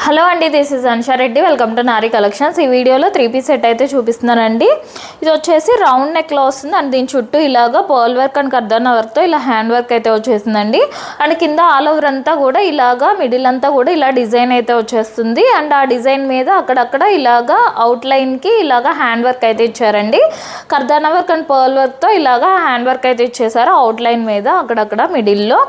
Hello అండి, this is Ansha Reddy. Welcome to Nari collections. ఈ వీడియోలో 3 పీస్ సెట్ అయితే చూపిస్తున్నానండి. ఇది వచ్చేసి రౌండ్ నెక్లో వస్తుంది అండ్ దీని చుట్టూ ఇలాగా పర్ల్ వర్క్ అండ్ కర్దానా వర్క్తో ఇలా హ్యాండ్ వర్క్ అయితే వచ్చేసిందండి. అండ్ కింద ఆల్ ఓవర్ అంతా కూడా ఇలాగా మిడిల్ అంతా కూడా ఇలా డిజైన్ అయితే వచ్చేస్తుంది. అండ్ ఆ డిజైన్ మీద అక్కడక్కడ ఇలాగా అవుట్లైన్కి ఇలాగా హ్యాండ్ వర్క్ అయితే ఇచ్చారండి. కర్దానా వర్క్ అండ్ పర్ల్ వర్క్తో ఇలాగా హ్యాండ్ వర్క్ అయితే ఇచ్చేసారు అవుట్లైన్ మీద అక్కడక్కడ మిడిల్లో.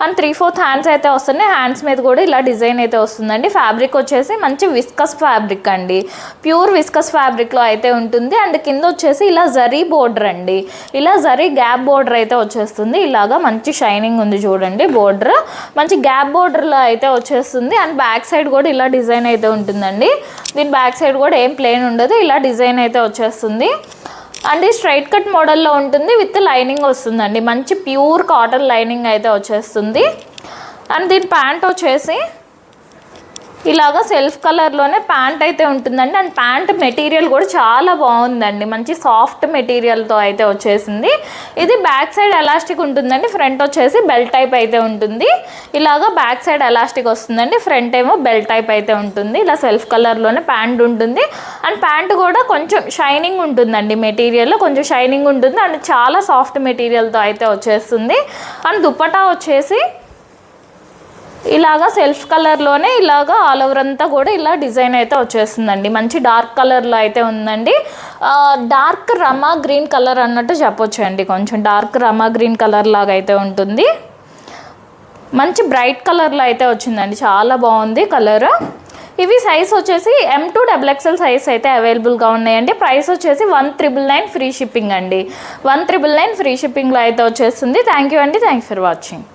అండ్ 3/4 హ్యాండ్స్ అయితే వస్తున్నాయి. హ్యాండ్స్ మీద కూడా ఇలా డిజైన్ అయితే వస్తుందండి. ఫ్యాబ్రిక్ వచ్చేసి మంచి విస్కస్ ఫ్యాబ్రిక్ అండి, ప్యూర్ విస్కస్ ఫ్యాబ్రిక్లో అయితే ఉంటుంది. అండ్ కింద వచ్చేసి ఇలా జరీ బోర్డర్ అండి, ఇలా జరీ గ్యాప్ బోర్డర్ అయితే వచ్చేస్తుంది. ఇలాగా మంచి షైనింగ్ ఉంది చూడండి, బోర్డర్ మంచి గ్యాప్ బోర్డర్లో అయితే వచ్చేస్తుంది. అండ్ బ్యాక్ సైడ్ కూడా ఇలా డిజైన్ అయితే ఉంటుందండి. దీని బ్యాక్ సైడ్ కూడా ఏం ప్లెయిన్ ఉండదు, ఇలా డిజైన్ అయితే వచ్చేస్తుంది. అండ్ స్ట్రైట్ కట్ మోడల్లో ఉంటుంది, విత్ లైనింగ్ వస్తుందండి. మంచి ప్యూర్ కాటన్ లైనింగ్ అయితే వచ్చేస్తుంది. అండ్ దీని ప్యాంట్ వచ్చేసి ఇలాగా సెల్ఫ్ కలర్లోనే ప్యాంట్ అయితే ఉంటుందండి. అండ్ ప్యాంట్ మెటీరియల్ కూడా చాలా బాగుందండి, మంచి సాఫ్ట్ మెటీరియల్తో అయితే వచ్చేసింది. ఇది బ్యాక్ సైడ్ ఎలాస్టిక్ ఉంటుందండి, ఫ్రంట్ వచ్చేసి బెల్ట్ టైప్ అయితే ఉంటుంది. ఇలాగా బ్యాక్ సైడ్ ఎలాస్టిక్ వస్తుందండి, ఫ్రంట్ ఏమో బెల్ట్ టైప్ అయితే ఉంటుంది. ఇలా సెల్ఫ్ కలర్లోనే ప్యాంట్ ఉంటుంది. అండ్ ప్యాంట్ కూడా కొంచెం షైనింగ్ ఉంటుందండి, మెటీరియల్లో కొంచెం షైనింగ్ ఉంటుంది. అండ్ చాలా సాఫ్ట్ మెటీరియల్తో అయితే వచ్చేస్తుంది. అండ్ దుపట్టా వచ్చేసి ఇలాగా సెల్ఫ్ కలర్లోనే ఇలాగా ఆల్ ఓవర్ అంతా కూడా ఇలా డిజైన్ అయితే వచ్చేస్తుందండి. మంచి డార్క్ కలర్లో అయితే ఉందండి. డార్క్ రమా గ్రీన్ కలర్ అన్నట్టు చెప్పొచ్చు అండి, కొంచెం డార్క్ రమా గ్రీన్ కలర్ లాగా అయితే ఉంటుంది. మంచి బ్రైట్ కలర్లో అయితే వచ్చిందండి, చాలా బాగుంది కలర్. ఇవి సైజ్ వచ్చేసి M to XXL సైజ్ అయితే అవైలబుల్గా ఉన్నాయండి. ప్రైస్ వచ్చేసి 1,999 ఫ్రీ షిప్పింగ్ అండి. 1,999 ఫ్రీ షిప్పింగ్లో అయితే వచ్చేస్తుంది. థ్యాంక్ యూ అండి, థ్యాంక్స్ ఫర్ వాచింగ్.